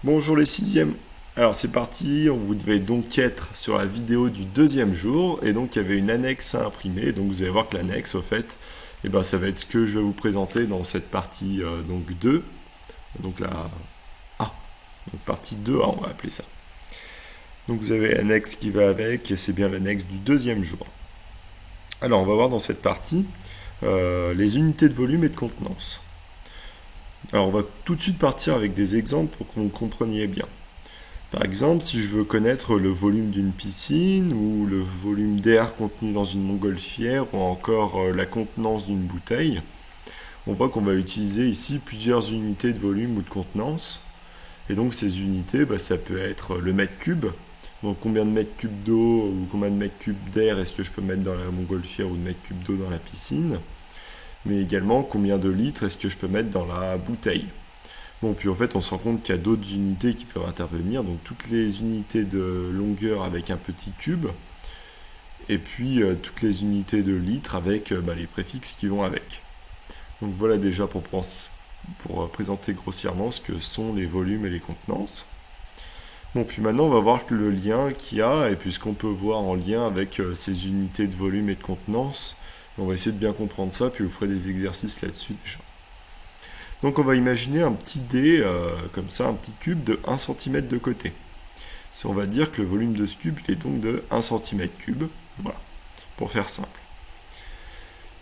Bonjour les sixièmes. Alors c'est parti, vous devez donc être sur la vidéo du deuxième jour et donc il y avait une annexe à imprimer. Donc vous allez voir que l'annexe au fait, ça va être ce que je vais vous présenter dans cette partie donc 2. Donc la A, donc partie 2A on va appeler ça. Donc vous avez l'annexe qui va avec et c'est bien l'annexe du deuxième jour. Alors on va voir dans cette partie les unités de volume et de contenance. Alors on va tout de suite partir avec des exemples pour que vous compreniez bien. Par exemple, si je veux connaître le volume d'une piscine ou le volume d'air contenu dans une montgolfière ou encore la contenance d'une bouteille, on voit qu'on va utiliser ici plusieurs unités de volume ou de contenance. Et donc ces unités, ça peut être le mètre cube. Donc combien de mètres cubes d'eau ou combien de mètres cubes d'air est-ce que je peux mettre dans la montgolfière ou de mètres cubes d'eau dans la piscine. Mais également combien de litres est-ce que je peux mettre dans la bouteille. Bon, puis en fait, on se rend compte qu'il y a d'autres unités qui peuvent intervenir, donc toutes les unités de longueur avec un petit cube, et puis toutes les unités de litres avec les préfixes qui vont avec. Donc voilà déjà pour présenter grossièrement ce que sont les volumes et les contenances. Bon, puis maintenant, on va voir le lien qu'il y a, et puis ce qu'on peut voir en lien avec ces unités de volume et de contenance. On va essayer de bien comprendre ça, puis vous ferez des exercices là-dessus déjà. Donc on va imaginer un petit dé, comme ça, un petit cube de 1 cm de côté. On va dire que le volume de ce cube il est donc de 1 cm3, voilà, pour faire simple.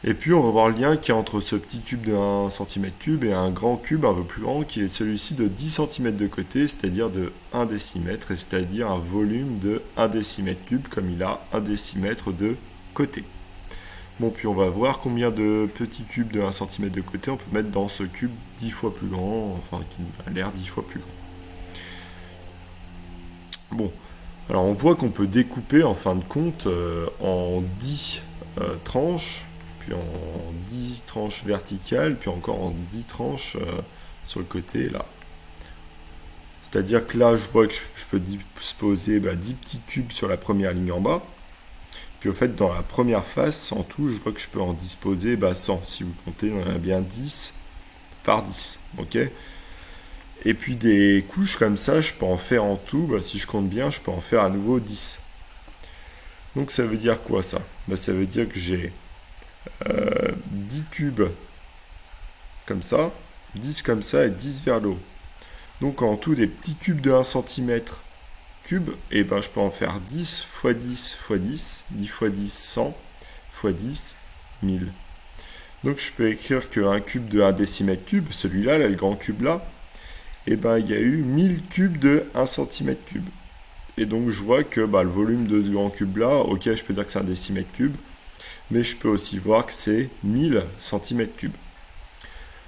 Et puis on va voir le lien qu'il y a entre ce petit cube de 1 cm3 et un grand cube un peu plus grand qui est celui-ci de 10 cm de côté, c'est-à-dire de 1 décimètre, et c'est-à-dire un volume de 1 décimètre3 comme il a 1 décimètre de côté. Bon, puis on va voir combien de petits cubes de 1 cm de côté on peut mettre dans ce cube 10 fois plus grand, enfin qui a l'air 10 fois plus grand. Bon, alors on voit qu'on peut découper en fin de compte en 10 tranches, puis en 10 tranches verticales, puis encore en 10 tranches sur le côté là. C'est-à-dire que là, je vois que je peux disposer 10 petits cubes sur la première ligne en bas. Puis au fait, dans la première face, en tout, je vois que je peux en disposer 100. Si vous comptez, on en a bien 10 par 10. Ok. Et puis des couches comme ça, je peux en faire en tout, si je compte bien, je peux en faire à nouveau 10. Donc ça veut dire quoi ça? Ça veut dire que j'ai 10 cubes comme ça, 10 comme ça et 10 vers le haut. Donc en tout, des petits cubes de 1 cm cube, et je peux en faire 10 x 10 x 10, 10 x 10, 100, x 10, 1000. Donc je peux écrire qu'un cube de 1 décimètre cube, celui-là, là, le grand cube là, il y a eu 1000 cubes de 1 cm3. Et donc je vois que le volume de ce grand cube là, ok, je peux dire que c'est un décimètre cube, mais je peux aussi voir que c'est 1000 cm3.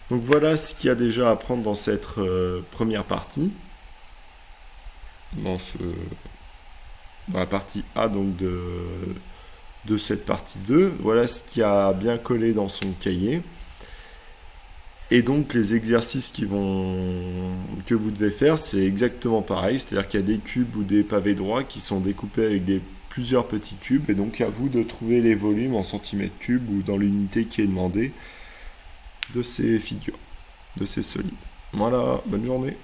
Donc voilà ce qu'il y a déjà à prendre dans cette première partie. Dans la partie A donc de cette partie 2. Voilà ce qui a bien collé dans son cahier. Et donc les exercices que vous devez faire, c'est exactement pareil. C'est-à-dire qu'il y a des cubes ou des pavés droits qui sont découpés avec plusieurs petits cubes. Et donc à vous de trouver les volumes en centimètres cubes ou dans l'unité qui est demandée de ces figures, de ces solides. Voilà, bonne journée.